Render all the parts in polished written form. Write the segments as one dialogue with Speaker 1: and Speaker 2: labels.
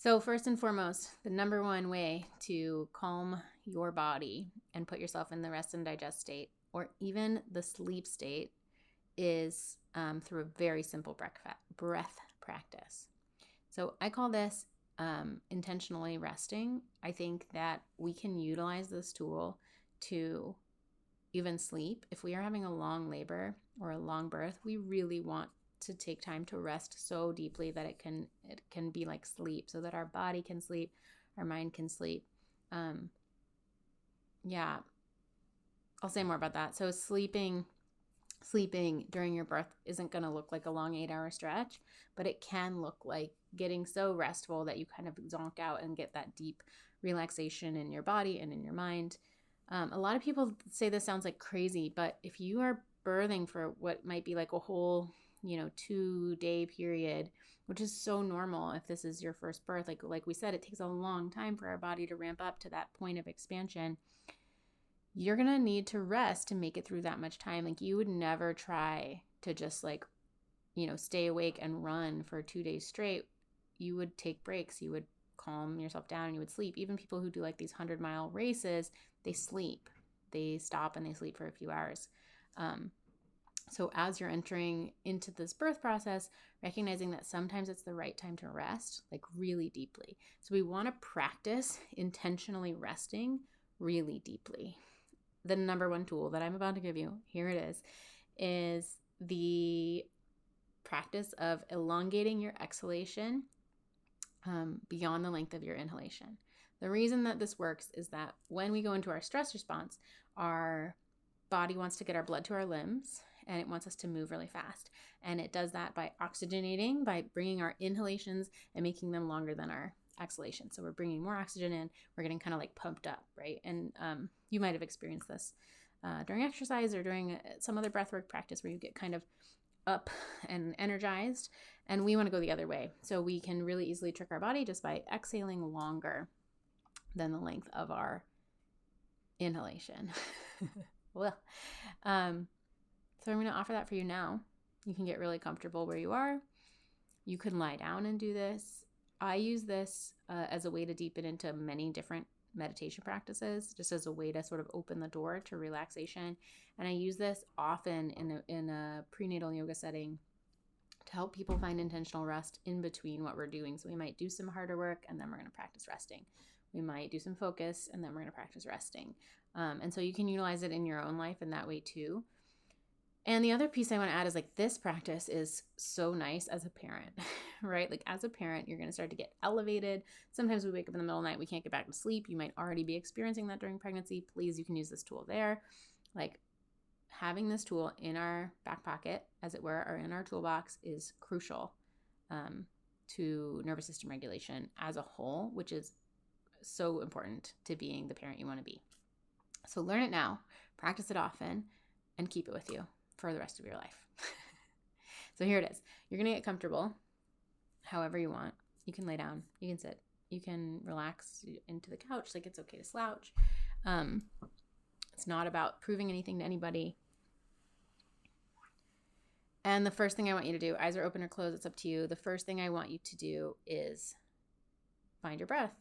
Speaker 1: So first and foremost, the number one way to calm your body and put yourself in the rest and digest state, or even the sleep state, is through a very simple breath practice. So I call this intentionally resting. I think that we can utilize this tool to even sleep. If we are having a long labor or a long birth, we really want to take time to rest so deeply that it can be like sleep, so that our body can sleep, our mind can sleep. Yeah, I'll say more about that. So sleeping during your birth isn't going to look like a long 8-hour stretch, but it can look like getting so restful that you kind of zonk out and get that deep relaxation in your body and in your mind. A lot of people say this sounds like crazy, but if you are birthing for what might be like a whole 2-day period, which is so normal if this is your first birth, like we said, it takes a long time for our body to ramp up to that point of expansion. You're going to need to rest to make it through that much time. Like, you would never try to just stay awake and run for 2 days straight. You would take breaks. You would calm yourself down and you would sleep. Even people who do like these 100-mile races, they sleep. They stop and they sleep for a few hours. So as you're entering into this birth process, recognizing that sometimes it's the right time to rest, like really deeply. So we want to practice intentionally resting really deeply. The number one tool that I'm about to give you, here it is the practice of elongating your exhalation beyond the length of your inhalation. The reason that this works is that when we go into our stress response, our body wants to get our blood to our limbs, and it wants us to move really fast. And it does that by oxygenating, by bringing our inhalations and making them longer than our exhalation. So we're bringing more oxygen in, we're getting kind of like pumped up, right? And you might have experienced this during exercise or during some other breathwork practice where you get kind of up and energized, and we want to go the other way. So we can really easily trick our body just by exhaling longer than the length of our inhalation. Well, so I'm going to offer that for you now. You can get really comfortable where you are. You can lie down and do this. I use this as a way to deepen into many different meditation practices, just as a way to sort of open the door to relaxation. And I use this often in a prenatal yoga setting to help people find intentional rest in between what we're doing. So we might do some harder work and then we're going to practice resting. We might do some focus and then we're going to practice resting. And so you can utilize it in your own life in that way too. And the other piece I want to add is like, this practice is so nice as a parent, right? Like, as a parent, you're going to start to get elevated. Sometimes we wake up in the middle of the night, we can't get back to sleep. You might already be experiencing that during pregnancy. Please, you can use this tool there. Like, having this tool in our back pocket, as it were, or in our toolbox is crucial to nervous system regulation as a whole, which is so important to being the parent you want to be. So learn it now, practice it often, and keep it with you for the rest of your life. So here it is. You're going to get comfortable however you want. You can lay down, you can sit, you can relax into the couch. Like, it's okay to slouch. It's not about proving anything to anybody. And the first thing I want you to do, eyes are open or closed, it's up to you. The first thing I want you to do is find your breath.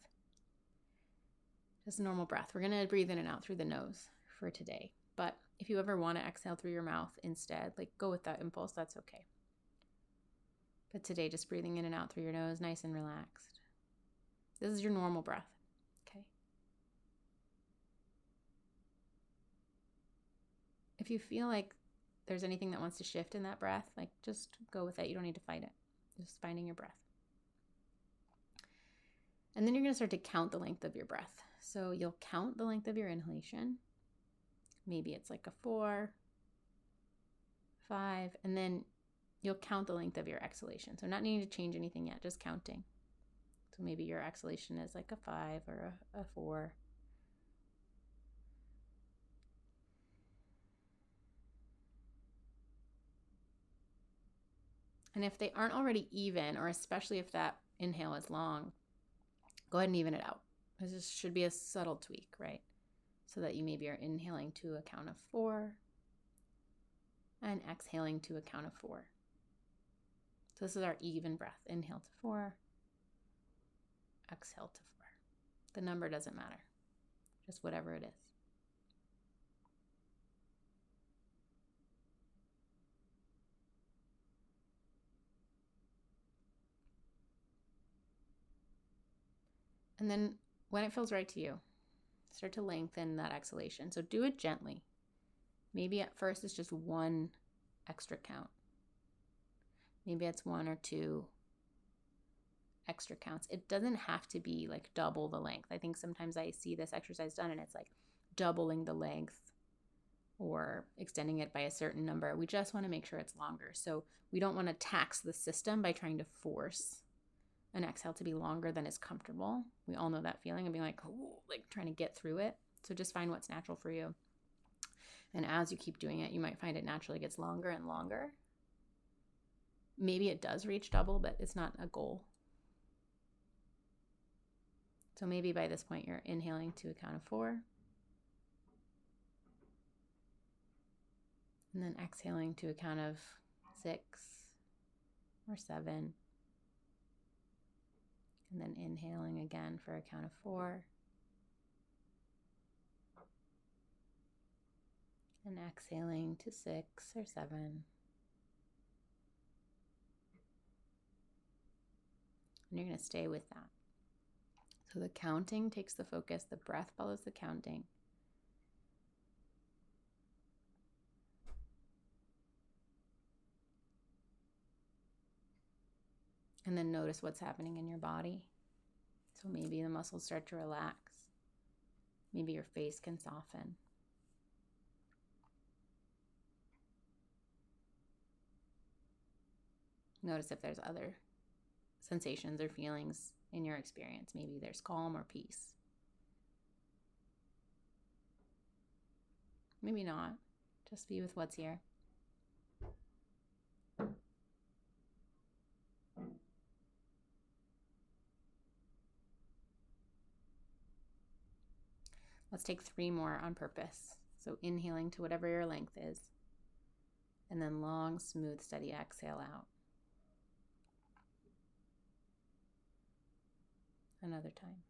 Speaker 1: Just a normal breath. We're going to breathe in and out through the nose for today. But if you ever want to exhale through your mouth instead, like, go with that impulse, that's okay. But today, just breathing in and out through your nose, nice and relaxed. This is your normal breath, okay? If you feel like there's anything that wants to shift in that breath, like, just go with it. You don't need to fight it. Just finding your breath. And then you're going to start to count the length of your breath. So you'll count the length of your inhalation. Maybe it's like a 4, 5, and then you'll count the length of your exhalation. So not needing to change anything yet, just counting. So maybe your exhalation is like a 5 or a 4. And if they aren't already even, or especially if that inhale is long, go ahead and even it out. This should be a subtle tweak, right? So that you maybe are inhaling to a count of 4 and exhaling to a count of 4. So this is our even breath. Inhale to 4, exhale to 4. The number doesn't matter, just whatever it is. And then when it feels right to you, start to lengthen that exhalation. So do it gently. Maybe at first it's just one extra count. Maybe it's 1 or 2 extra counts. It doesn't have to be like double the length. I think sometimes I see this exercise done and it's like doubling the length or extending it by a certain number. We just want to make sure it's longer. So we don't want to tax the system by trying to force an exhale to be longer than is comfortable. We all know that feeling of being like, oh, like trying to get through it. So just find what's natural for you. And as you keep doing it, you might find it naturally gets longer and longer. Maybe it does reach double, but it's not a goal. So maybe by this point you're inhaling to a count of 4. And then exhaling to a count of 6 or 7. And then inhaling again for a count of 4. And exhaling to 6 or 7. And you're going to stay with that. So the counting takes the focus, the breath follows the counting. And then notice what's happening in your body. So maybe the muscles start to relax. Maybe your face can soften. Notice if there's other sensations or feelings in your experience. Maybe there's calm or peace. Maybe not. Just be with what's here. Let's take 3 more on purpose. So inhaling to whatever your length is. And then long, smooth, steady exhale out. Another time.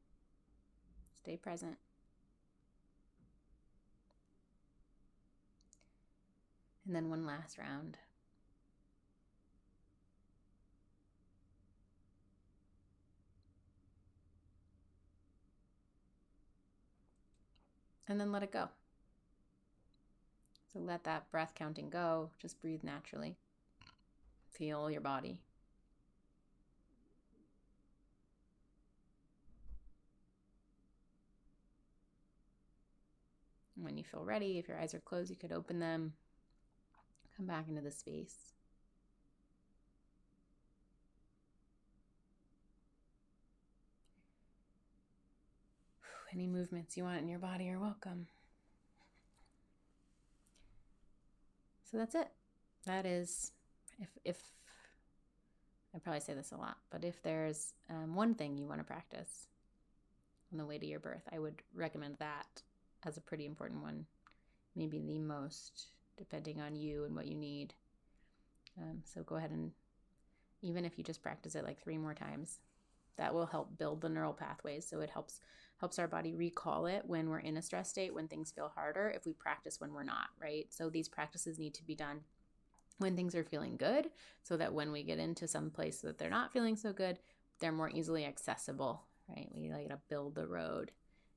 Speaker 1: Stay present. And then one last round. And then let it go. So let that breath counting go. Just breathe naturally. Feel your body. And when you feel ready, if your eyes are closed, you could open them. Come back into the space. Any movements you want in your body are welcome. So that's it. That is, if I probably say this a lot, but if there's one thing you want to practice on the way to your birth, I would recommend that as a pretty important one. Maybe the most, depending on you and what you need. So go ahead and, even if you just practice it like 3 more times, that will help build the neural pathways. So it helps our body recall it when we're in a stress state, when things feel harder, if we practice when we're not, right? So these practices need to be done when things are feeling good, so that when we get into some place that they're not feeling so good, they're more easily accessible, right? We like to build the road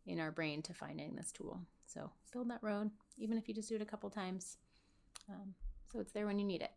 Speaker 1: in our brain to finding this tool. So build that road, even if you just do it a couple times. So it's there when you need it.